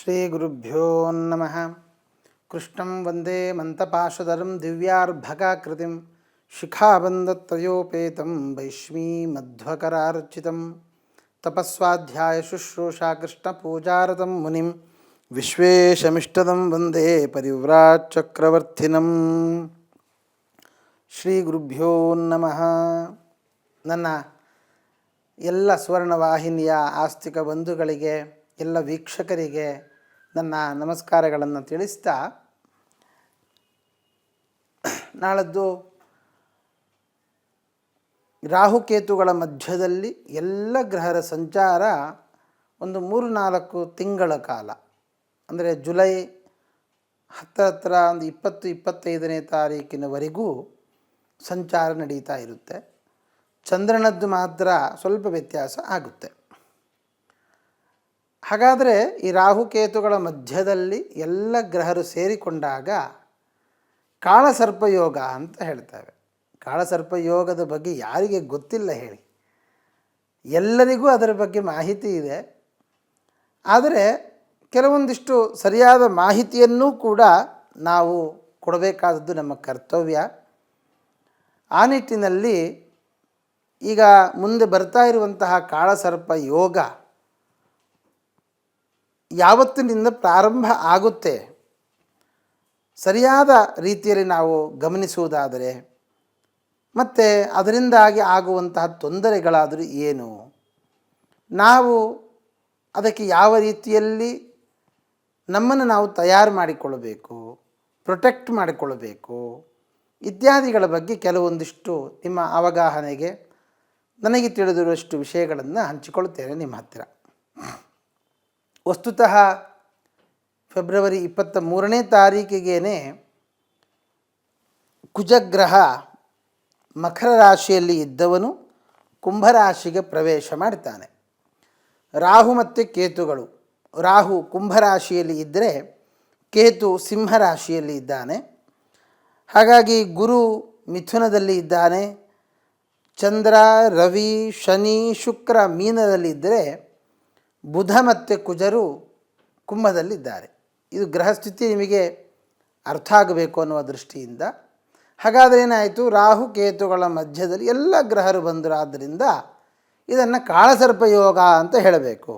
ಶ್ರೀಗುರುಭ್ಯೋ ನಮಃ. ಕೃಷ್ಣಂ ವಂದೇ ಮಂತಪಾಶಧರಂ ದಿವ್ಯಾರ್ಭಕಾಕೃತಿಂ ಶಿಖಾಬಂಧತ್ರಯೋಪೇತಂ ವೈಷ್ಣೀಮಧ್ವಕರಾರ್ಚಿತಂ ತಪಸ್ವಾಧ್ಯಾಯ ಶುಶ್ರೂಷಾ ಕೃಷ್ಣಪೂಜಾರತಂ ಮುನಿಂ ವಿಶ್ವೇಶಮಿಷ್ಟದಂ ವಂದೇ ಪರಿವ್ರಾಟ್ ಚಕ್ರವರ್ತಿನಂ. ಶ್ರೀಗುರುಭ್ಯೋ ನಮಃ. ನನ್ನ ಎಲ್ಲ ಸ್ವರ್ಣವಾಹಿನಿಯ ಆಸ್ತಿಕ ಬಂಧುಗಳಿಗೆ, ಎಲ್ಲ ವೀಕ್ಷಕರಿಗೆ ನನ್ನ ನಮಸ್ಕಾರಗಳನ್ನು ತಿಳಿಸ್ತಾ, ನಾಳದ್ದು ರಾಹುಕೇತುಗಳ ಮಧ್ಯದಲ್ಲಿ ಎಲ್ಲ ಗ್ರಹರ ಸಂಚಾರ ಒಂದು 3-4 ತಿಂಗಳ ಕಾಲ, ಅಂದರೆ ಜುಲೈ ಹತ್ತಿರ ಒಂದು 20-25ನೇ ತಾರೀಕಿನವರೆಗೂ ಸಂಚಾರ ನಡೀತಾ ಇರುತ್ತೆ. ಚಂದ್ರನದ್ದು ಮಾತ್ರ ಸ್ವಲ್ಪ ವ್ಯತ್ಯಾಸ ಆಗುತ್ತೆ. ಹಾಗಾದರೆ ಈ ರಾಹುಕೇತುಗಳ ಮಧ್ಯದಲ್ಲಿ ಎಲ್ಲ ಗ್ರಹರು ಸೇರಿಕೊಂಡಾಗ ಕಾಳಸರ್ಪಯೋಗ ಅಂತ ಹೇಳ್ತೇವೆ. ಕಾಳಸರ್ಪಯೋಗದ ಬಗ್ಗೆ ಯಾರಿಗೆ ಗೊತ್ತಿಲ್ಲ ಹೇಳಿ? ಎಲ್ಲರಿಗೂ ಅದರ ಬಗ್ಗೆ ಮಾಹಿತಿ ಇದೆ. ಆದರೆ ಕೆಲವೊಂದಿಷ್ಟು ಸರಿಯಾದ ಮಾಹಿತಿಯನ್ನೂ ಕೂಡ ನಾವು ಕೊಡಬೇಕಾದದ್ದು ನಮ್ಮ ಕರ್ತವ್ಯ. ಆ ನಿಟ್ಟಿನಲ್ಲಿ ಈಗ ಮುಂದೆ ಬರ್ತಾ ಇರುವಂತಹ ಕಾಳಸರ್ಪ ಯೋಗ ಯಾವತ್ತಿನಿಂದ ಪ್ರಾರಂಭ ಆಗುತ್ತೆ, ಸರಿಯಾದ ರೀತಿಯಲ್ಲಿ ನಾವು ಗಮನಿಸುವುದಾದರೆ, ಮತ್ತು ಅದರಿಂದಾಗಿ ಆಗುವಂತಹ ತೊಂದರೆಗಳಾದರೂ ಏನು, ನಾವು ಅದಕ್ಕೆ ಯಾವ ರೀತಿಯಲ್ಲಿ ನಮ್ಮನ್ನು ನಾವು ತಯಾರು ಮಾಡಿಕೊಳ್ಳಬೇಕು, ಪ್ರೊಟೆಕ್ಟ್ ಮಾಡಿಕೊಳ್ಳಬೇಕು ಇತ್ಯಾದಿಗಳ ಬಗ್ಗೆ ಕೆಲವೊಂದಿಷ್ಟು ನಿಮ್ಮ ಅವಗಾಹನೆಗೆ ನನಗೆ ತಿಳಿದಿರುವಷ್ಟು ವಿಷಯಗಳನ್ನು ಹಂಚಿಕೊಳ್ತೇನೆ ನಿಮ್ಮ ಹತ್ತಿರ. ವಸ್ತುತಃ ಫೆಬ್ರವರಿ 23ನೇ ತಾರೀಕಿಗೇ ಕುಜಗ್ರಹ ಮಕರ ರಾಶಿಯಲ್ಲಿ ಇದ್ದವನು ಕುಂಭರಾಶಿಗೆ ಪ್ರವೇಶ ಮಾಡ್ತಾನೆ. ರಾಹು ಮತ್ತು ಕೇತುಗಳು, ರಾಹು ಕುಂಭರಾಶಿಯಲ್ಲಿ ಇದ್ದರೆ ಕೇತು ಸಿಂಹರಾಶಿಯಲ್ಲಿ ಇದ್ದಾನೆ. ಹಾಗಾಗಿ ಗುರು ಮಿಥುನದಲ್ಲಿ ಇದ್ದಾನೆ, ಚಂದ್ರ, ರವಿ, ಶನಿ, ಶುಕ್ರ ಮೀನದಲ್ಲಿದ್ದರೆ ಬುಧ ಮತ್ತು ಕುಜರು ಕುಂಭದಲ್ಲಿದ್ದಾರೆ. ಇದು ಗ್ರಹಸ್ಥಿತಿ ನಿಮಗೆ ಅರ್ಥ ಆಗಬೇಕು ಅನ್ನುವ ದೃಷ್ಟಿಯಿಂದ. ಹಾಗಾದರೆ ಏನಾಯಿತು, ರಾಹು ಕೇತುಗಳ ಮಧ್ಯದಲ್ಲಿ ಎಲ್ಲ ಗ್ರಹರು ಬಂದರು. ಆದ್ದರಿಂದ ಇದನ್ನು ಕಾಳಸರ್ಪಯೋಗ ಅಂತ ಹೇಳಬೇಕು.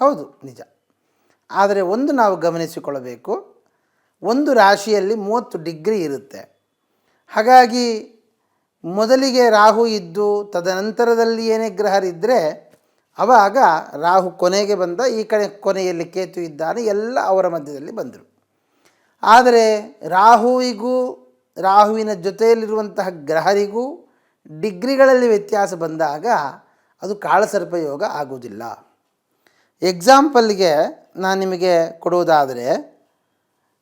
ಹೌದು, ನಿಜ. ಆದರೆ ಒಂದು ನಾವು ಗಮನಿಸಿಕೊಳ್ಳಬೇಕು, ಒಂದು ರಾಶಿಯಲ್ಲಿ 30 ಡಿಗ್ರಿ ಇರುತ್ತೆ. ಹಾಗಾಗಿ ಮೊದಲಿಗೆ ರಾಹು ಇದ್ದು ತದನಂತರದಲ್ಲಿ ಏನೇ ಗ್ರಹರಿದ್ದರೆ ಆವಾಗ ರಾಹು ಕೊನೆಗೆ ಬಂದ, ಈ ಕಡೆ ಕೊನೆಯಲ್ಲಿ ಕೇತು ಇದ್ದಾನೆ, ಎಲ್ಲ ಅವರ ಮಧ್ಯದಲ್ಲಿ ಬಂದರು. ಆದರೆ ರಾಹುವಿಗೂ ರಾಹುವಿನ ಜೊತೆಯಲ್ಲಿರುವಂತಹ ಗ್ರಹರಿಗೂ ಡಿಗ್ರಿಗಳಲ್ಲಿ ವ್ಯತ್ಯಾಸ ಬಂದಾಗ ಅದು ಕಾಳಸರ್ಪಯೋಗ ಆಗುವುದಿಲ್ಲ. ಎಕ್ಸಾಂಪಲ್ಗೆ ನಾನು ನಿಮಗೆ ಕೊಡುವುದಾದರೆ,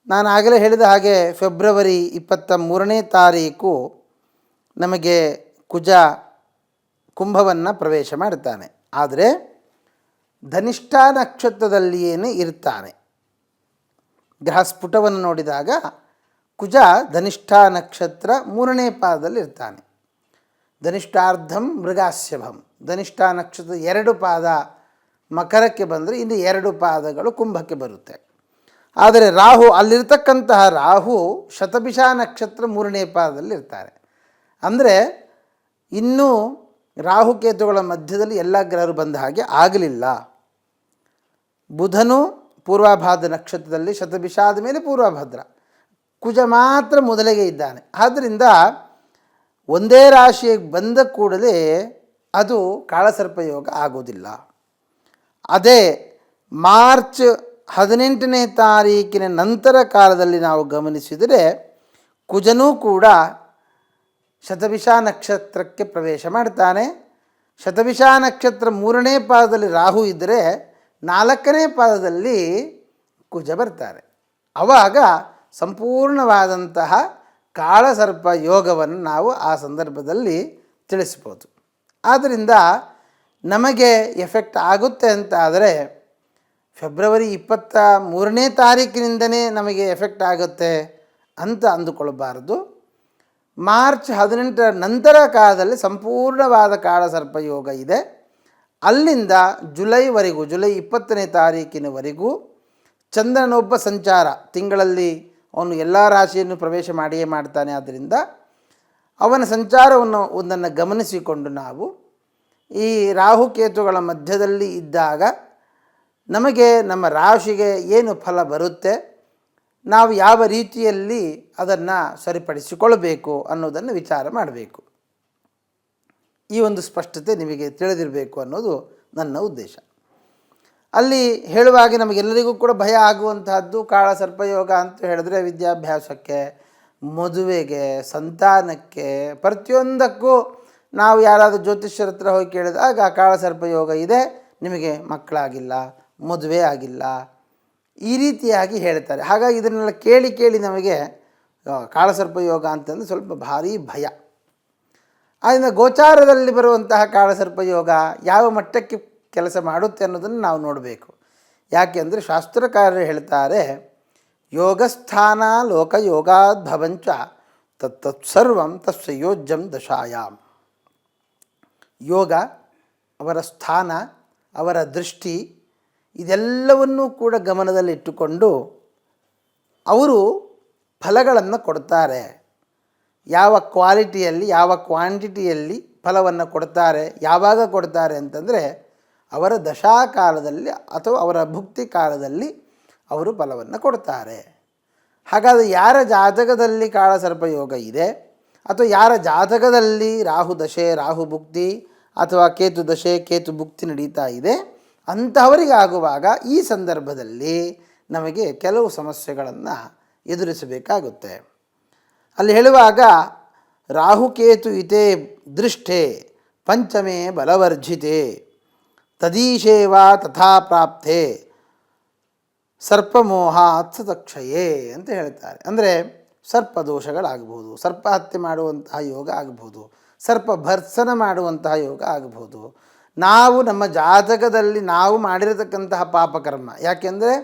ನಾನು ಆಗಲೇ ಹೇಳಿದ ಹಾಗೆ ಫೆಬ್ರವರಿ 23ನೇ ತಾರೀಕು ನಮಗೆ ಕುಜ ಕುಂಭವನ್ನು ಪ್ರವೇಶ ಮಾಡ್ತಾನೆ. ಆದರೆ ಧನಿಷ್ಠ ನಕ್ಷತ್ರದಲ್ಲಿಯೇ ಇರ್ತಾನೆ. ಗ್ರಹ ಸ್ಫುಟವನ್ನು ನೋಡಿದಾಗ ಕುಜ ಧನಿಷ್ಠ ನಕ್ಷತ್ರ 3ನೇ ಪಾದದಲ್ಲಿ ಇರ್ತಾನೆ. ಧನಿಷ್ಠಾರ್ಧಂ ಮೃಗಾಸ್ಯಭಂ, ಧನಿಷ್ಠ ನಕ್ಷತ್ರದ 2 ಪಾದ ಮಕರಕ್ಕೆ ಬಂದರೆ ಇನ್ನು 2 ಪಾದಗಳು ಕುಂಭಕ್ಕೆ ಬರುತ್ತೆ. ಆದರೆ ರಾಹು, ಅಲ್ಲಿರ್ತಕ್ಕಂತಹ ರಾಹು ಶತಭಿಷ ನಕ್ಷತ್ರ 3ನೇ ಪಾದದಲ್ಲಿ ಇರ್ತಾರೆ. ಅಂದರೆ ಇನ್ನೂ ರಾಹುಕೇತುಗಳ ಮಧ್ಯದಲ್ಲಿ ಎಲ್ಲ ಗ್ರಹರು ಬಂದ ಹಾಗೆ ಆಗಲಿಲ್ಲ. ಬುಧನು ಪೂರ್ವಭಾದ್ರ ನಕ್ಷತ್ರದಲ್ಲಿ, ಶತಭಿಷ ಆದ ಮೇಲೆ ಪೂರ್ವಭದ್ರ, ಕುಜ ಮಾತ್ರ ಮೊದಲಿಗೆ ಇದ್ದಾನೆ. ಆದ್ದರಿಂದ ಒಂದೇ ರಾಶಿಗೆ ಬಂದ ಕೂಡಲೇ ಅದು ಕಾಳಸರ್ಪಯೋಗ ಆಗೋದಿಲ್ಲ. ಅದೇ ಮಾರ್ಚ್ 18ನೇ ತಾರೀಕಿನ ನಂತರ ಕಾಲದಲ್ಲಿ ನಾವು ಗಮನಿಸಿದರೆ ಕುಜನೂ ಕೂಡ ಶತಭಿಷ ನಕ್ಷತ್ರಕ್ಕೆ ಪ್ರವೇಶ ಮಾಡ್ತಾನೆ. ಶತಭಿಷ ನಕ್ಷತ್ರ 3ನೇ ಪಾದದಲ್ಲಿ ರಾಹು ಇದ್ದರೆ 4ನೇ ಪಾದದಲ್ಲಿ ಕುಜ ಬರ್ತಾರೆ. ಆವಾಗ ಸಂಪೂರ್ಣವಾದಂತಹ ಕಾಳಸರ್ಪ ಯೋಗವನ್ನು ನಾವು ಆ ಸಂದರ್ಭದಲ್ಲಿ ತಿಳಿಸ್ಬೋದು. ಆದ್ದರಿಂದ ನಮಗೆ ಎಫೆಕ್ಟ್ ಆಗುತ್ತೆ ಅಂತ ಆದರೆ ಫೆಬ್ರವರಿ 23ನೇ ತಾರೀಕಿನಿಂದಲೇ ನಮಗೆ ಎಫೆಕ್ಟ್ ಆಗುತ್ತೆ ಅಂತ ಅಂದುಕೊಳ್ಳಬಾರದು. ಮಾರ್ಚ್ 18ರ ನಂತರ ಕಾಲದಲ್ಲಿ ಸಂಪೂರ್ಣವಾದ ಕಾಳಸರ್ಪಯೋಗ ಇದೆ. ಅಲ್ಲಿಂದ ಜುಲೈವರೆಗೂ, ಜುಲೈ 20ನೇ ತಾರೀಕಿನವರೆಗೂ ಚಂದ್ರನೊಬ್ಬ ಸಂಚಾರ, ತಿಂಗಳಲ್ಲಿ ಅವನು ಎಲ್ಲ ರಾಶಿಯನ್ನು ಪ್ರವೇಶ ಮಾಡಿಯೇ ಮಾಡ್ತಾನೆ. ಆದ್ದರಿಂದ ಅವನ ಸಂಚಾರವನ್ನು ಒಂದನ್ನು ಗಮನಿಸಿಕೊಂಡು ನಾವು ಈ ರಾಹುಕೇತುಗಳ ಮಧ್ಯದಲ್ಲಿ ಇದ್ದಾಗ ನಮಗೆ ನಮ್ಮ ರಾಶಿಗೆ ಏನು ಫಲ ಬರುತ್ತೆ, ನಾವು ಯಾವ ರೀತಿಯಲ್ಲಿ ಅದನ್ನು ಸರಿಪಡಿಸಿಕೊಳ್ಳಬೇಕು ಅನ್ನೋದನ್ನು ವಿಚಾರ ಮಾಡಬೇಕು. ಈ ಒಂದು ಸ್ಪಷ್ಟತೆ ನಿಮಗೆ ತಿಳಿದಿರಬೇಕು ಅನ್ನೋದು ನನ್ನ ಉದ್ದೇಶ. ಅಲ್ಲಿ ಹೇಳುವಾಗ ನಮಗೆಲ್ಲರಿಗೂ ಕೂಡ ಭಯ ಆಗುವಂತಹದ್ದು ಕಾಳ ಸರ್ಪಯೋಗ ಅಂತ ಹೇಳಿದ್ರೆ ವಿದ್ಯಾಭ್ಯಾಸಕ್ಕೆ, ಮದುವೆಗೆ, ಸಂತಾನಕ್ಕೆ, ಪ್ರತಿಯೊಂದಕ್ಕೂ ನಾವು ಯಾರಾದರೂ ಜ್ಯೋತಿಷ್ಯರ ಹತ್ರ ಹೋಗಿ ಕೇಳಿದಾಗ ಕಾಳ ಸರ್ಪಯೋಗ ಇದೆ, ನಿಮಗೆ ಮಕ್ಕಳಾಗಿಲ್ಲ, ಮದುವೆ ಆಗಿಲ್ಲ, ಈ ರೀತಿಯಾಗಿ ಹೇಳ್ತಾರೆ. ಹಾಗಾಗಿ ಇದನ್ನೆಲ್ಲ ಕೇಳಿ ಕೇಳಿ ನಮಗೆ ಕಾಳಸರ್ಪಯೋಗ ಅಂತಂದರೆ ಸ್ವಲ್ಪ ಭಾರೀ ಭಯ. ಆದ್ದರಿಂದ ಗೋಚಾರದಲ್ಲಿ ಬರುವಂತಹ ಕಾಳಸರ್ಪಯೋಗ ಯಾವ ಮಟ್ಟಕ್ಕೆ ಕೆಲಸ ಮಾಡುತ್ತೆ ಅನ್ನೋದನ್ನು ನಾವು ನೋಡಬೇಕು. ಯಾಕೆ ಅಂದರೆ ಶಾಸ್ತ್ರಕಾರರು ಹೇಳ್ತಾರೆ, ಯೋಗಸ್ಥಾನ ಲೋಕಯೋಗಾದ್ಭವಂಚ ತತ್ಸರ್ವಂ ತಸ್ಯ ಯೋಜ್ಯಂ ದಶಾಯಾಮ್. ಯೋಗ, ಅವರ ಸ್ಥಾನ, ಅವರ ದೃಷ್ಟಿ, ಇದೆಲ್ಲವನ್ನೂ ಕೂಡ ಗಮನದಲ್ಲಿಟ್ಟುಕೊಂಡು ಅವರು ಫಲಗಳನ್ನು ಕೊಡ್ತಾರೆ. ಯಾವ ಕ್ವಾಲಿಟಿಯಲ್ಲಿ, ಯಾವ ಕ್ವಾಂಟಿಟಿಯಲ್ಲಿ ಫಲವನ್ನು ಕೊಡ್ತಾರೆ, ಯಾವಾಗ ಕೊಡ್ತಾರೆ ಅಂತಂದರೆ ಅವರ ದಶಾಕಾಲದಲ್ಲಿ ಅಥವಾ ಅವರ ಭುಕ್ತಿ ಕಾಲದಲ್ಲಿ ಅವರು ಫಲವನ್ನು ಕೊಡ್ತಾರೆ. ಹಾಗಾದರೆ ಯಾರ ಜಾತಕದಲ್ಲಿ ಕಾಳಸರ್ಪಯೋಗ ಇದೆ ಅಥವಾ ಯಾರ ಜಾತಕದಲ್ಲಿ ರಾಹು ದಶೆ, ರಾಹು ಭುಕ್ತಿ ಅಥವಾ ಕೇತು ದಶೆ, ಕೇತು ಭುಕ್ತಿ ನಡೀತಾ ಇದೆ, ಅಂತಹವರಿಗಾಗುವಾಗ ಈ ಸಂದರ್ಭದಲ್ಲಿ ನಮಗೆ ಕೆಲವು ಸಮಸ್ಯೆಗಳನ್ನು ಎದುರಿಸಬೇಕಾಗುತ್ತೆ. ಅಲ್ಲಿ ಹೇಳುವಾಗ ರಾಹುಕೇತು ಇತೇ ದೃಷ್ಟೇ ಪಂಚಮೇ ಬಲವರ್ಜಿತೆ ತದೀಶೇವಾ ತಥಾ ಪ್ರಾಪ್ತೆ ಸರ್ಪಮೋಹಾತ್ ಸತಕ್ಷಯೇ ಅಂತ ಹೇಳ್ತಾರೆ. ಅಂದರೆ ಸರ್ಪದೋಷಗಳಾಗಬಹುದು, ಸರ್ಪ ಹತ್ಯೆ ಮಾಡುವಂತಹ ಯೋಗ ಆಗಬಹುದು, ಸರ್ಪ ಭರ್ತ್ಸನ ಮಾಡುವಂತಹ ಯೋಗ ಆಗಬಹುದು. ನಾವು ನಮ್ಮ ಜಾತಕದಲ್ಲಿ ನಾವು ಮಾಡಿರತಕ್ಕಂತಹ ಪಾಪಕರ್ಮ, ಯಾಕೆಂದರೆ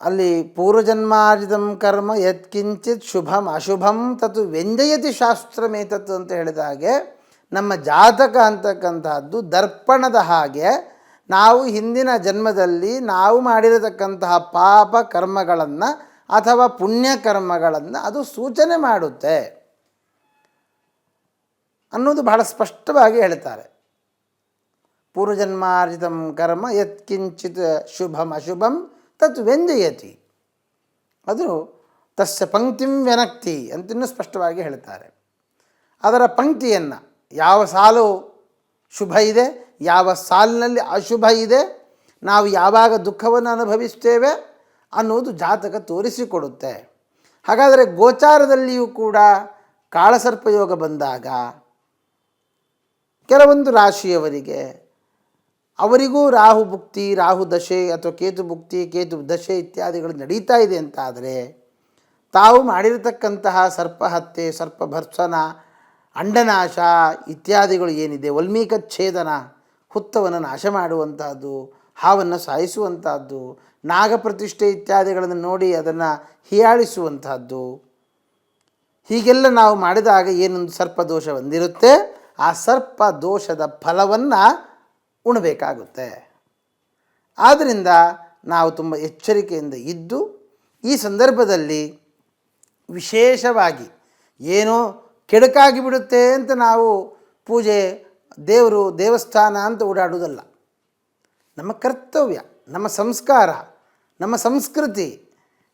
ಅಲ್ಲಿ ಪೂರ್ವಜನ್ಮಾರ್ಜಿತಂ ಕರ್ಮ ಯತ್ಕಿಂಚಿತ್ ಶುಭಂ ಅಶುಭಂ ತತ್ ವ್ಯಂಜಯತಿ ಶಾಸ್ತ್ರಮೇತತ್ ಅಂತ ಹೇಳಿದ ಹಾಗೆ ನಮ್ಮ ಜಾತಕ ಅಂತಕ್ಕಂತಹದ್ದು ದರ್ಪಣದ ಹಾಗೆ ನಾವು ಹಿಂದಿನ ಜನ್ಮದಲ್ಲಿ ನಾವು ಮಾಡಿರತಕ್ಕಂತಹ ಪಾಪ ಕರ್ಮಗಳನ್ನು ಅಥವಾ ಪುಣ್ಯಕರ್ಮಗಳನ್ನು ಅದು ಸೂಚನೆ ಮಾಡುತ್ತೆ ಅನ್ನೋದು ಬಹಳ ಸ್ಪಷ್ಟವಾಗಿ ಹೇಳ್ತಾರೆ. ಪೂರ್ವಜನ್ಮಾರ್ಜಿತಂ ಕರ್ಮ ಯತ್ಕಿಂಚಿತ್ ಶುಭಂ ಅಶುಭಂ ತತ್ ವ್ಯಂಜಯತಿ, ಅದು ತಸ್ಯ ಪಂಕ್ತಿಂ ವ್ಯನಕ್ತಿ ಅಂತ ಸ್ಪಷ್ಟವಾಗಿ ಹೇಳ್ತಾರೆ. ಅದರ ಪಂಕ್ತಿಯನ್ನು, ಯಾವ ಸಾಲು ಶುಭ ಇದೆ, ಯಾವ ಸಾಲಿನಲ್ಲಿ ಅಶುಭ ಇದೆ, ನಾವು ಯಾವಾಗ ದುಃಖವನ್ನು ಅನುಭವಿಸ್ತೇವೆ ಅನ್ನೋದು ಜಾತಕ ತೋರಿಸಿಕೊಡುತ್ತೆ. ಹಾಗಾದರೆ ಗೋಚಾರದಲ್ಲಿಯೂ ಕೂಡ ಕಾಳಸರ್ಪಯೋಗ ಬಂದಾಗ ಕೆಲವೊಂದು ರಾಶಿಯವರಿಗೆ ಅವರಿಗೂ ರಾಹು ಭುಕ್ತಿ, ರಾಹು ದಶೆ ಅಥವಾ ಕೇತು ಭುಕ್ತಿ, ಕೇತು ದಶೆ ಇತ್ಯಾದಿಗಳು ನಡೀತಾ ಇದೆ ಅಂತಾದರೆ ತಾವು ಮಾಡಿರತಕ್ಕಂತಹ ಸರ್ಪಹತ್ಯೆ, ಸರ್ಪಭರ್ತ್ಸನ, ಅಂಡನಾಶ ಇತ್ಯಾದಿಗಳು ಏನಿದೆ, ವಲ್ಮೀಕಚ್ಛೇದನ, ಹುತ್ತವನ್ನು ನಾಶ ಮಾಡುವಂತಹದ್ದು, ಹಾವನ್ನು ಸಾಯಿಸುವಂತಹದ್ದು, ನಾಗಪ್ರತಿಷ್ಠೆ ಇತ್ಯಾದಿಗಳನ್ನು ನೋಡಿ ಅದನ್ನು ಹೀಯಾಳಿಸುವಂತಹದ್ದು, ಹೀಗೆಲ್ಲ ನಾವು ಮಾಡಿದಾಗ ಏನೊಂದು ಸರ್ಪದೋಷ ಬಂದಿರುತ್ತೆ, ಆ ಸರ್ಪ ದೋಷದ ಫಲವನ್ನು ಉಣಬೇಕಾಗುತ್ತೆ. ಆದ್ದರಿಂದ ನಾವು ತುಂಬ ಎಚ್ಚರಿಕೆಯಿಂದ ಇದ್ದು ಈ ಸಂದರ್ಭದಲ್ಲಿ ವಿಶೇಷವಾಗಿ ಏನೋ ಕೆಡುಕಾಗಿ ಬಿಡುತ್ತೆ ಅಂತ ನಾವು ಪೂಜೆ, ದೇವರು, ದೇವಸ್ಥಾನ ಅಂತ ಓಡಾಡುವುದಲ್ಲ. ನಮ್ಮ ಕರ್ತವ್ಯ, ನಮ್ಮ ಸಂಸ್ಕಾರ, ನಮ್ಮ ಸಂಸ್ಕೃತಿ,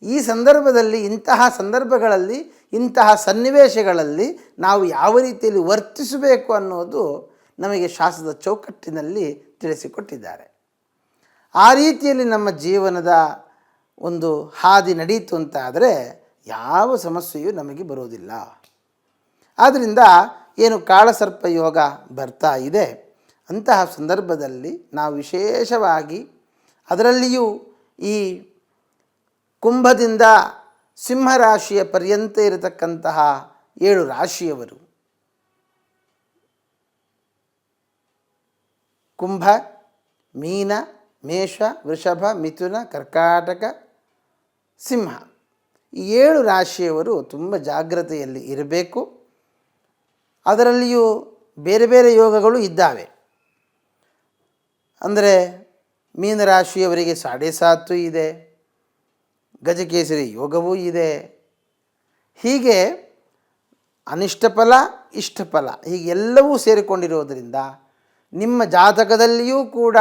ಈ ಸಂದರ್ಭದಲ್ಲಿ, ಇಂತಹ ಸಂದರ್ಭಗಳಲ್ಲಿ, ಇಂತಹ ಸನ್ನಿವೇಶಗಳಲ್ಲಿ ನಾವು ಯಾವ ರೀತಿಯಲ್ಲಿ ವರ್ತಿಸಬೇಕು ಅನ್ನೋದು ನಮಗೆ ಶಾಸ್ತ್ರದ ಚೌಕಟ್ಟಿನಲ್ಲಿ ತಿಳಿಸಿಕೊಟ್ಟಿದ್ದಾರೆ. ಆ ರೀತಿಯಲ್ಲಿ ನಮ್ಮ ಜೀವನದ ಒಂದು ಹಾದಿ ನಡೀತು ಅಂತಾದರೆ ಯಾವ ಸಮಸ್ಯೆಯೂ ನಮಗೆ ಬರೋದಿಲ್ಲ. ಆದ್ದರಿಂದ ಏನು ಕಾಳಸರ್ಪ ಯೋಗ ಬರ್ತಾ ಇದೆ ಅಂತಹ ಸಂದರ್ಭದಲ್ಲಿ ನಾವು ವಿಶೇಷವಾಗಿ, ಅದರಲ್ಲಿಯೂ ಈ ಕುಂಭದಿಂದ ಸಿಂಹರಾಶಿಯ ಪರ್ಯಂತ ಇರತಕ್ಕಂತಹ 7 ರಾಶಿಯವರು, ಕುಂಭ, ಮೀನ, ಮೇಷ, ವೃಷಭ, ಮಿಥುನ, ಕರ್ಕಾಟಕ, ಸಿಂಹ, ಈ 7 ರಾಶಿಯವರು ತುಂಬ ಜಾಗ್ರತೆಯಲ್ಲಿ ಇರಬೇಕು. ಅದರಲ್ಲಿಯೂ ಬೇರೆ ಬೇರೆ ಯೋಗಗಳು ಇದ್ದಾವೆ. ಅಂದರೆ ಮೀನರಾಶಿಯವರಿಗೆ 7.5 ಇದೆ, ಗಜಕೇಸರಿ ಯೋಗವೂ ಇದೆ. ಹೀಗೆ ಅನಿಷ್ಟ ಫಲ, ಇಷ್ಟಫಲ ಹೀಗೆಲ್ಲವೂ ಸೇರಿಕೊಂಡಿರೋದರಿಂದ ನಿಮ್ಮ ಜಾತಕದಲ್ಲಿಯೂ ಕೂಡ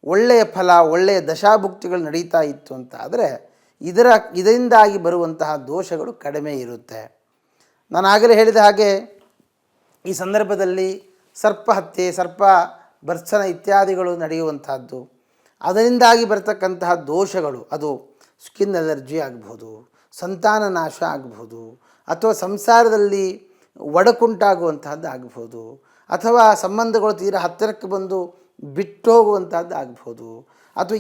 ಒಳ್ಳೆಯ ಫಲ, ಒಳ್ಳೆಯ ದಶಾಭುಕ್ತಿಗಳು ನಡೀತಾ ಇತ್ತು ಅಂತ ಆದರೆ ಇದರಿಂದಾಗಿ ಬರುವಂತಹ ದೋಷಗಳು ಕಡಿಮೆ ಇರುತ್ತೆ. ನಾನು ಆಗಲೇ ಹೇಳಿದ ಹಾಗೆ ಈ ಸಂದರ್ಭದಲ್ಲಿ ಸರ್ಪ ಹತ್ಯೆ, ಸರ್ಪ ಭರ್ತ್ಸನ ಇತ್ಯಾದಿಗಳು ನಡೆಯುವಂತಹದ್ದು, ಅದರಿಂದಾಗಿ ಬರ್ತಕ್ಕಂತಹ ದೋಷಗಳು, ಅದು ಸ್ಕಿನ್ ಅಲರ್ಜಿ ಆಗ್ಬೋದು, ಸಂತಾನ ನಾಶ ಆಗ್ಬೋದು, ಅಥವಾ ಸಂಸಾರದಲ್ಲಿ ಒಡಕುಂಟಾಗುವಂತಹದ್ದು ಆಗ್ಬೋದು, ಅಥವಾ ಸಂಬಂಧಗಳು ತೀರಾ ಹತ್ತಿರಕ್ಕೆ ಬಂದು ಬಿಟ್ಟು ಹೋಗುವಂಥದ್ದು ಆಗ್ಬೋದು, ಅಥವಾ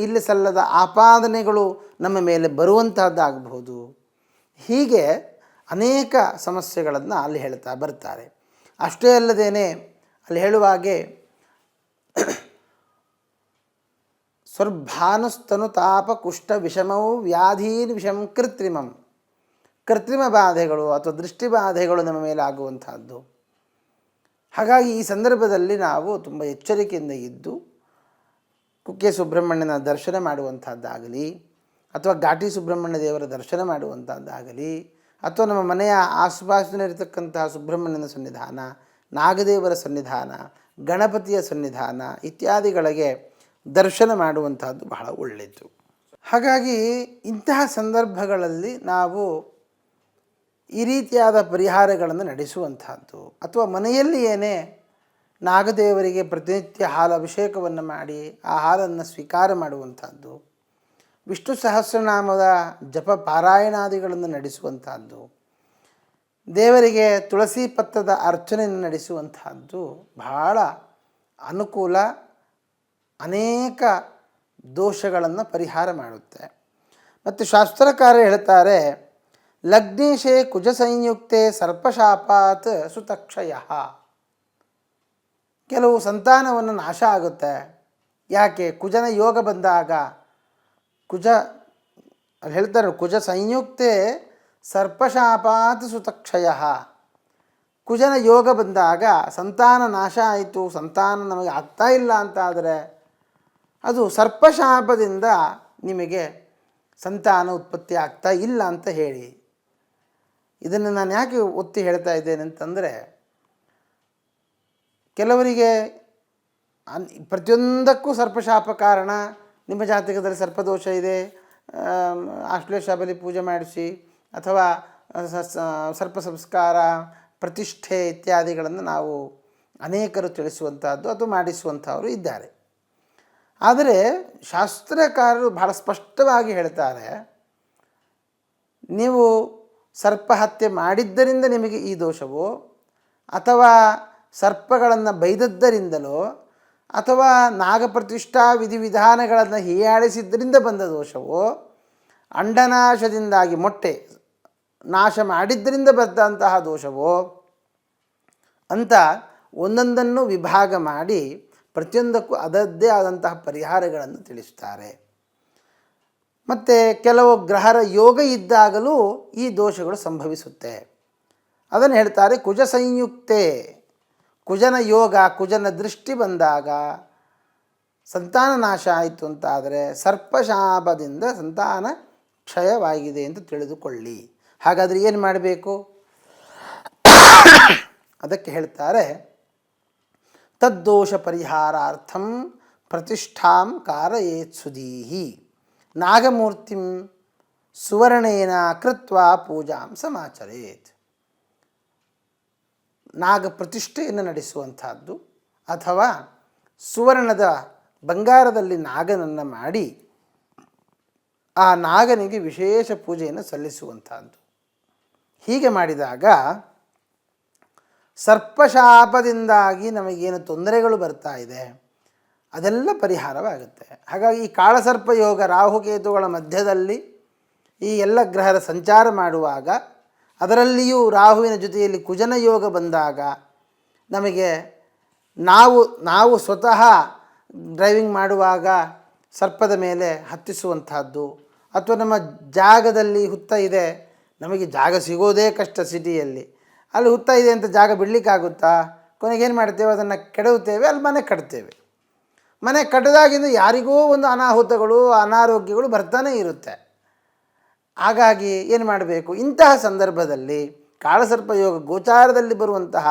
ಇಲ್ಲಿ ಸಲ್ಲದ ಆಪಾದನೆಗಳು ನಮ್ಮ ಮೇಲೆ ಬರುವಂತಹದ್ದು ಆಗ್ಬೋದು. ಹೀಗೆ ಅನೇಕ ಸಮಸ್ಯೆಗಳನ್ನು ಅಲ್ಲಿ ಹೇಳ್ತಾ ಬರ್ತಾರೆ. ಅಷ್ಟೇ ಅಲ್ಲದೇನೆ ಅಲ್ಲಿ ಹೇಳುವಾಗೆ ಸ್ವರ್ಭಾನುಸ್ತನು ತಾಪ ಕುಷ್ಠ ವಿಷಮವು ವ್ಯಾಧೀನ್ ವಿಷಂ ಕೃತ್ರಿಮ ಬಾಧೆಗಳು ಅಥವಾ ದೃಷ್ಟಿ ಬಾಧೆಗಳು ನಮ್ಮ ಮೇಲೆ ಆಗುವಂತಹದ್ದು. ಹಾಗಾಗಿ ಈ ಸಂದರ್ಭದಲ್ಲಿ ನಾವು ತುಂಬ ಎಚ್ಚರಿಕೆಯಿಂದ ಇದ್ದು ಕುಕ್ಕೆ ಸುಬ್ರಹ್ಮಣ್ಯನ ದರ್ಶನ ಮಾಡುವಂಥದ್ದಾಗಲಿ, ಅಥವಾ ಘಾಟಿ ಸುಬ್ರಹ್ಮಣ್ಯ ದೇವರ ದರ್ಶನ ಮಾಡುವಂಥದ್ದಾಗಲಿ, ಅಥವಾ ನಮ್ಮ ಮನೆಯ ಆಸುಪಾಸಿನಲ್ಲಿರತಕ್ಕಂತಹ ಸುಬ್ರಹ್ಮಣ್ಯನ ಸನ್ನಿಧಾನ, ನಾಗದೇವರ ಸನ್ನಿಧಾನ, ಗಣಪತಿಯ ಸನ್ನಿಧಾನ ಇತ್ಯಾದಿಗಳಿಗೆ ದರ್ಶನ ಮಾಡುವಂಥದ್ದು ಬಹಳ ಒಳ್ಳೆಯದು. ಹಾಗಾಗಿ ಇಂತಹ ಸಂದರ್ಭಗಳಲ್ಲಿ ನಾವು ಈ ರೀತಿಯಾದ ಪರಿಹಾರಗಳನ್ನು ನಡೆಸುವಂಥದ್ದು, ಅಥವಾ ಮನೆಯಲ್ಲಿ ಏನೇ ನಾಗದೇವರಿಗೆ ಪ್ರತಿನಿತ್ಯ ಹಾಲು ಅಭಿಷೇಕವನ್ನು ಮಾಡಿ ಆ ಹಾಲನ್ನು ಸ್ವೀಕಾರ ಮಾಡುವಂಥದ್ದು, ವಿಷ್ಣು ಸಹಸ್ರನಾಮದ ಜಪ ಪಾರಾಯಣಾದಿಗಳನ್ನು ನಡೆಸುವಂಥದ್ದು, ದೇವರಿಗೆ ತುಳಸಿ ಪತ್ರದ ಅರ್ಚನೆಯನ್ನು ನಡೆಸುವಂತಹದ್ದು ಬಹಳ ಅನುಕೂಲ, ಅನೇಕ ದೋಷಗಳನ್ನು ಪರಿಹಾರ ಮಾಡುತ್ತೆ. ಮತ್ತು ಶಾಸ್ತ್ರಕಾರ ಹೇಳ್ತಾರೆ, ಲಗ್ನೇಶೇ ಕುಜ ಸಂಯುಕ್ತೆ ಸರ್ಪಶಾಪಾತ್ ಸುತಕ್ಷಯ. ಕೆಲವು ಸಂತಾನವನ್ನು ನಾಶ ಆಗುತ್ತೆ. ಯಾಕೆ? ಕುಜನ ಯೋಗ ಬಂದಾಗ. ಅಲ್ಲಿ ಹೇಳ್ತಾರೆ, ಕುಜ ಸಂಯುಕ್ತೆ ಸರ್ಪಶಾಪಾತ್ ಸುತಕ್ಷಯ. ಕುಜನ ಯೋಗ ಬಂದಾಗ ಸಂತಾನ ನಾಶ ಆಯಿತು, ಸಂತಾನ ನಮಗೆ ಆಗ್ತಾ ಇಲ್ಲ ಅಂತಾದರೆ ಅದು ಸರ್ಪಶಾಪದಿಂದ ನಿಮಗೆ ಸಂತಾನ ಉತ್ಪತ್ತಿ ಆಗ್ತಾ ಇಲ್ಲ ಅಂತ ಹೇಳಿ. ಇದನ್ನು ನಾನು ಯಾಕೆ ಒತ್ತಿ ಹೇಳ್ತಾ ಇದ್ದೇನೆ ಅಂತಂದರೆ, ಕೆಲವರಿಗೆ ಪ್ರತಿಯೊಂದಕ್ಕೂ ಸರ್ಪಶಾಪ ಕಾರಣ. ನಿಮ್ಮ ಜಾತಕದಲ್ಲಿ ಸರ್ಪದೋಷ ಇದೆ, ಆಶ್ಲೇಷ ಬಲಿ ಪೂಜೆ ಮಾಡಿಸಿ, ಅಥವಾ ಸರ್ಪ ಸಂಸ್ಕಾರ, ಪ್ರತಿಷ್ಠೆ ಇತ್ಯಾದಿಗಳನ್ನು ನಾವು ಅನೇಕರು ತಿಳಿಸುವಂಥದ್ದು ಅಥವಾ ಮಾಡಿಸುವಂಥವರು ಇದ್ದಾರೆ. ಆದರೆ ಶಾಸ್ತ್ರಕಾರರು ಬಹಳ ಸ್ಪಷ್ಟವಾಗಿ ಹೇಳ್ತಾರೆ, ನೀವು ಸರ್ಪ ಹತ್ಯೆ ಮಾಡಿದ್ದರಿಂದ ನಿಮಗೆ ಈ ದೋಷವೋ, ಅಥವಾ ಸರ್ಪಗಳನ್ನು ಬೈದದ್ದರಿಂದಲೋ, ಅಥವಾ ನಾಗಪ್ರತಿಷ್ಠಾ ವಿಧಿವಿಧಾನಗಳನ್ನು ಹೀಯಾಳಿಸಿದ್ದರಿಂದ ಬಂದ ದೋಷವೋ, ಅಂಡನಾಶದಿಂದಾಗಿ ಮೊಟ್ಟೆ ನಾಶ ಮಾಡಿದ್ದರಿಂದ ಬಂದಂತಹ ದೋಷವೋ ಅಂತ ಒಂದೊಂದನ್ನು ವಿಭಾಗ ಮಾಡಿ ಪ್ರತಿಯೊಂದಕ್ಕೂ ಅದರದ್ದೇ ಆದಂತಹ ಪರಿಹಾರಗಳನ್ನು ತಿಳಿಸ್ತಾರೆ. ಮತ್ತು ಕೆಲವು ಗ್ರಹರ ಯೋಗ ಇದ್ದಾಗಲೂ ಈ ದೋಷಗಳು ಸಂಭವಿಸುತ್ತೆ. ಅದನ್ನು ಹೇಳ್ತಾರೆ ಕುಜ ಸಂಯುಕ್ತೆ. ಕುಜನ ಯೋಗ, ಕುಜನ ದೃಷ್ಟಿ ಬಂದಾಗ ಸಂತಾನ ನಾಶ ಆಯಿತು ಅಂತಾದರೆ ಸರ್ಪಶಾಪದಿಂದ ಸಂತಾನ ಕ್ಷಯವಾಗಿದೆ ಎಂದು ತಿಳಿದುಕೊಳ್ಳಿ. ಹಾಗಾದರೆ ಏನು ಮಾಡಬೇಕು? ಅದಕ್ಕೆ ಹೇಳ್ತಾರೆ, ತದ್ದೋಷ ಪರಿಹಾರಾರ್ಥಂ ಪ್ರತಿಷ್ಠಾಂ ಕಾರಯೇತ್ ಸುಧೀಹಿ ನಾಗಮೂರ್ತಿಂ ಸುವರ್ಣೇನ ಕೃತ್ವಾ ಪೂಜಾಂ ಸಮಾಚರೇತ್. ನಾಗ ಪ್ರತಿಷ್ಠೆಯನ್ನು ನಡೆಸುವಂಥದ್ದು, ಅಥವಾ ಸುವರ್ಣದ ಬಂಗಾರದಲ್ಲಿ ನಾಗನನ್ನು ಮಾಡಿ ಆ ನಾಗನಿಗೆ ವಿಶೇಷ ಪೂಜೆಯನ್ನು ಸಲ್ಲಿಸುವಂಥದ್ದು. ಹೀಗೆ ಮಾಡಿದಾಗ ಸರ್ಪಶಾಪದಿಂದಾಗಿ ನಮಗೇನು ತೊಂದರೆಗಳು ಬರ್ತಾ ಇದೆ ಅದೆಲ್ಲ ಪರಿಹಾರವಾಗುತ್ತೆ. ಹಾಗಾಗಿ ಈ ಕಾಳಸರ್ಪ ಯೋಗ, ರಾಹುಕೇತುಗಳ ಮಧ್ಯದಲ್ಲಿ ಈ ಎಲ್ಲ ಗ್ರಹರ ಸಂಚಾರ ಮಾಡುವಾಗ, ಅದರಲ್ಲಿಯೂ ರಾಹುವಿನ ಜೊತೆಯಲ್ಲಿ ಕುಜನ ಯೋಗ ಬಂದಾಗ ನಮಗೆ ನಾವು ಸ್ವತಃ ಡ್ರೈವಿಂಗ್ ಮಾಡುವಾಗ ಸರ್ಪದ ಮೇಲೆ ಹತ್ತಿಸುವಂಥದ್ದು, ಅಥವಾ ನಮ್ಮ ಜಾಗದಲ್ಲಿ ಹುತ್ತ ಇದೆ, ನಮಗೆ ಜಾಗ ಸಿಗೋದೇ ಕಷ್ಟ ಸಿಟಿಯಲ್ಲಿ, ಅಲ್ಲಿ ಹುತ್ತ ಇದೆ ಅಂತ ಜಾಗ ಬಿಡಲಿಕ್ಕಾಗುತ್ತಾ? ಕೊನೆಗೇನು ಮಾಡ್ತೇವೆ? ಅದನ್ನು ಕೆಡವುತ್ತೇವೆ, ಅಲ್ಲಿ ಮನೆ ಕಟ್ತೇವೆ. ಮನೆ ಕಟ್ಟದಾಗಿಂದ ಯಾರಿಗೋ ಒಂದು ಅನಾಹುತಗಳು ಅನಾರೋಗ್ಯಗಳು ಬರ್ತಾನೆ ಇರುತ್ತೆ. ಹಾಗಾಗಿ ಏನು ಮಾಡಬೇಕು, ಇಂತಹ ಸಂದರ್ಭದಲ್ಲಿ ಕಾಳಸರ್ಪ ಯೋಗ ಗೋಚಾರದಲ್ಲಿ ಬರುವಂತಹ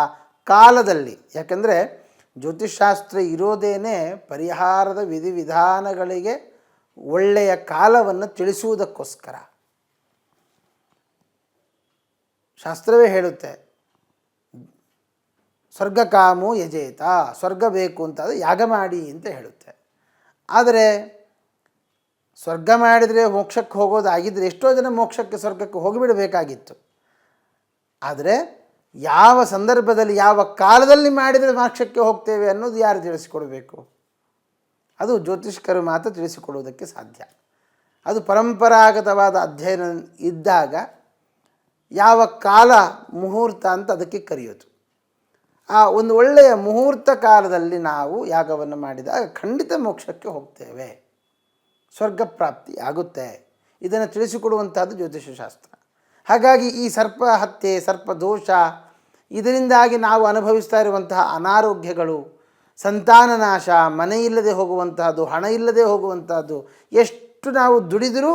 ಕಾಲದಲ್ಲಿ, ಯಾಕಂದರೆ ಜ್ಯೋತಿಷ್ಶಾಸ್ತ್ರ ಇರೋದೇನೆ ಪರಿಹಾರದ ವಿಧಿವಿಧಾನಗಳಿಗೆ ಒಳ್ಳೆಯ ಕಾಲವನ್ನು ತಿಳಿಸುವುದಕ್ಕೋಸ್ಕರ. ಶಾಸ್ತ್ರವೇ ಹೇಳುತ್ತೆ, ಸ್ವರ್ಗಕಾಮೋ ಯಜೇತ, ಸ್ವರ್ಗ ಬೇಕು ಅಂತಾದರೆ ಯಾಗ ಮಾಡಿ ಅಂತ ಹೇಳುತ್ತೆ. ಆದರೆ ಸ್ವರ್ಗ ಮಾಡಿದರೆ ಮೋಕ್ಷಕ್ಕೆ ಹೋಗೋದಾಗಿದ್ದರೆ ಎಷ್ಟೋ ಜನ ಮೋಕ್ಷಕ್ಕೆ ಸ್ವರ್ಗಕ್ಕೆ ಹೋಗಿಬಿಡಬೇಕಾಗಿತ್ತು. ಆದರೆ ಯಾವ ಸಂದರ್ಭದಲ್ಲಿ ಯಾವ ಕಾಲದಲ್ಲಿ ಮಾಡಿದರೆ ಮೋಕ್ಷಕ್ಕೆ ಹೋಗ್ತೇವೆ ಅನ್ನೋದು ಯಾರು ತಿಳಿಸಿಕೊಡಬೇಕು? ಅದು ಜ್ಯೋತಿಷ್ಕರು ಮಾತ್ರ ತಿಳಿಸಿಕೊಡುವುದಕ್ಕೆ ಸಾಧ್ಯ. ಅದು ಪರಂಪರಾಗತವಾದ ಅಧ್ಯಯನ ಇದ್ದಾಗ ಯಾವ ಕಾಲ ಮುಹೂರ್ತ ಅಂತ ಅದಕ್ಕೆ ಕರೆಯೋದು. ಆ ಒಂದು ಒಳ್ಳೆಯ ಮುಹೂರ್ತ ಕಾಲದಲ್ಲಿ ನಾವು ಯಾಗವನ್ನು ಮಾಡಿದಾಗ ಖಂಡಿತ ಮೋಕ್ಷಕ್ಕೆ ಹೋಗ್ತೇವೆ, ಸ್ವರ್ಗ ಪ್ರಾಪ್ತಿ ಆಗುತ್ತೆ. ಇದನ್ನು ತಿಳಿಸಿಕೊಡುವಂಥದ್ದು ಜ್ಯೋತಿಷ್ಯ ಶಾಸ್ತ್ರ. ಹಾಗಾಗಿ ಈ ಸರ್ಪ ಹತ್ಯೆ, ಸರ್ಪ ದೋಷ, ಇದರಿಂದಾಗಿ ನಾವು ಅನುಭವಿಸ್ತಾ ಇರುವಂತಹ ಅನಾರೋಗ್ಯಗಳು, ಸಂತಾನ ನಾಶ, ಮನೆ ಇಲ್ಲದೆ ಹೋಗುವಂತಹದ್ದು, ಹಣ ಇಲ್ಲದೆ ಹೋಗುವಂತಹದ್ದು, ಎಷ್ಟು ನಾವು ದುಡಿದರೂ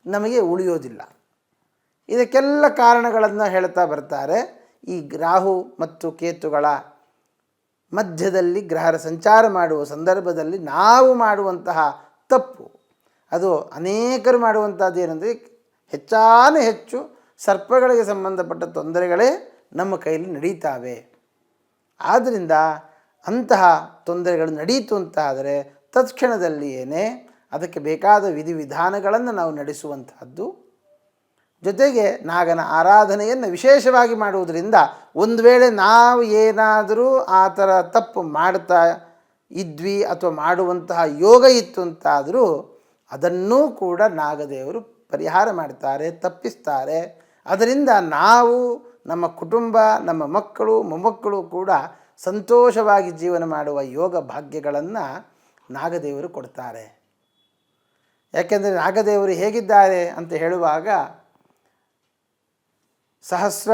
ನಮಗೆ ಉಳಿಯೋದಿಲ್ಲ. ಇದಕ್ಕೆಲ್ಲ ಕಾರಣಗಳನ್ನು ಹೇಳ್ತಾ ಬರ್ತಾರೆ. ಈ ರಾಹು ಮತ್ತು ಕೇತುಗಳ ಮಧ್ಯದಲ್ಲಿ ಗ್ರಹರ ಸಂಚಾರ ಮಾಡುವ ಸಂದರ್ಭದಲ್ಲಿ ನಾವು ಮಾಡುವಂತಹ ತಪ್ಪು, ಅದು ಅನೇಕರು ಮಾಡುವಂಥದ್ದು ಏನಂದರೆ ಹೆಚ್ಚು ಸರ್ಪಗಳಿಗೆ ಸಂಬಂಧಪಟ್ಟ ತೊಂದರೆಗಳೇ ನಮ್ಮ ಕೈಯಲ್ಲಿ ನಡೀತಾವೆ. ಆದ್ದರಿಂದ ಅಂತಹ ತೊಂದರೆಗಳು ನಡೀತು ಅಂತಾದರೆ ತತ್ಕ್ಷಣದಲ್ಲಿಯೇ ಅದಕ್ಕೆ ಬೇಕಾದ ವಿಧಿವಿಧಾನಗಳನ್ನು ನಾವು ನಡೆಸುವಂತಹದ್ದು. ಜೊತೆಗೆ ನಾಗನ ಆರಾಧನೆಯನ್ನು ವಿಶೇಷವಾಗಿ ಮಾಡುವುದರಿಂದ ಒಂದು ವೇಳೆ ನಾವು ಏನಾದರೂ ಆ ಥರ ತಪ್ಪು ಮಾಡ್ತಾ ಇದ್ವಿ ಅಥವಾ ಮಾಡುವಂತಹ ಯೋಗ ಇತ್ತು ಅಂತಾದರೂ ಅದನ್ನೂ ಕೂಡ ನಾಗದೇವರು ಪರಿಹಾರ ಮಾಡ್ತಾರೆ, ತಪ್ಪಿಸ್ತಾರೆ. ಅದರಿಂದ ನಾವು, ನಮ್ಮ ಕುಟುಂಬ, ನಮ್ಮ ಮಕ್ಕಳು ಮೊಮ್ಮಕ್ಕಳು ಕೂಡ ಸಂತೋಷವಾಗಿ ಜೀವನ ಮಾಡುವ ಯೋಗ ಭಾಗ್ಯಗಳನ್ನು ನಾಗದೇವರು ಕೊಡ್ತಾರೆ. ಯಾಕೆಂದರೆ ನಾಗದೇವರು ಹೇಗಿದ್ದಾರೆ ಅಂತ ಹೇಳುವಾಗ ಸಹಸ್ರ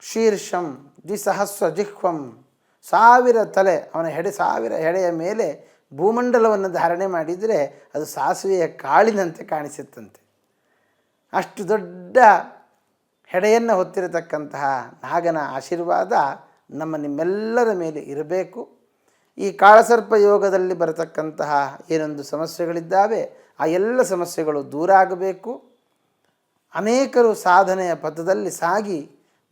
ಶೀರ್ಷಂ ದ್ವಿಸಹಸ್ರ ಜಿಹ್ವಂ, 1000 ತಲೆ, ಅವನ 1000 ಹೆಡೆಯ ಮೇಲೆ ಭೂಮಂಡಲವನ್ನು ಧಾರಣೆ ಮಾಡಿದರೆ ಅದು ಸಾಸಿವೆಯ ಕಾಳಿನಂತೆ ಕಾಣಿಸುತ್ತಂತೆ. ಅಷ್ಟು ದೊಡ್ಡ ಹೆಡೆಯನ್ನು ಹೊತ್ತಿರತಕ್ಕಂತಹ ನಾಗನ ಆಶೀರ್ವಾದ ನಿಮ್ಮೆಲ್ಲರ ಮೇಲೆ ಇರಬೇಕು. ಈ ಕಾಳಸರ್ಪ ಯೋಗದಲ್ಲಿ ಬರತಕ್ಕಂತಹ ಏನೊಂದು ಸಮಸ್ಯೆಗಳಿದ್ದಾವೆ ಆ ಎಲ್ಲ ಸಮಸ್ಯೆಗಳು ದೂರ ಆಗಬೇಕು. ಅನೇಕರು ಸಾಧನೆಯ ಪಥದಲ್ಲಿ ಸಾಗಿ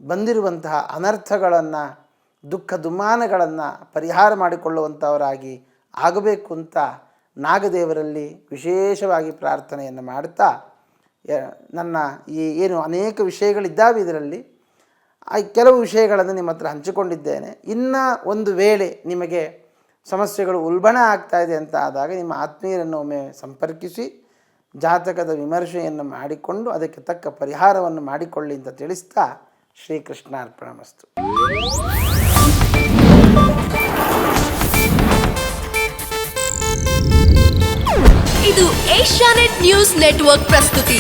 ಬಂದಿರುವಂತಹ ಅನರ್ಥಗಳನ್ನು, ದುಃಖ ದುಮ್ಮಾನಗಳನ್ನು ಪರಿಹಾರ ಮಾಡಿಕೊಳ್ಳುವಂಥವರಾಗಿ ಆಗಬೇಕು ಅಂತ ನಾಗದೇವರಲ್ಲಿ ವಿಶೇಷವಾಗಿ ಪ್ರಾರ್ಥನೆಯನ್ನು ಮಾಡ್ತಾ, ನನ್ನ ಏನು ಅನೇಕ ವಿಷಯಗಳಿದ್ದಾವೆ ಇದರಲ್ಲಿ ಕೆಲವು ವಿಷಯಗಳನ್ನು ನಿಮ್ಮ ಹತ್ರ ಹಂಚಿಕೊಂಡಿದ್ದೇನೆ. ಇನ್ನು ಒಂದು ವೇಳೆ ನಿಮಗೆ ಸಮಸ್ಯೆಗಳು ಉಲ್ಬಣ ಆಗ್ತಾ ಇದೆ ಅಂತ ಆದಾಗ ನಿಮ್ಮ ಆತ್ಮೀಯರನ್ನು ಒಮ್ಮೆ ಸಂಪರ್ಕಿಸಿ ಜಾತಕದ ವಿಮರ್ಶೆಯನ್ನು ಮಾಡಿಕೊಂಡು ಅದಕ್ಕೆ ತಕ್ಕ ಪರಿಹಾರವನ್ನು ಮಾಡಿಕೊಳ್ಳಿ ಅಂತ ತಿಳಿಸ್ತಾ ಶ್ರೀಕೃಷ್ಣಾರ್ಪಣಮಸ್ತು. ಇದು ಏಷ್ಯಾನೆಟ್ ನ್ಯೂಸ್ ನೆಟ್ವರ್ಕ್ ಪ್ರಸ್ತುತಿ.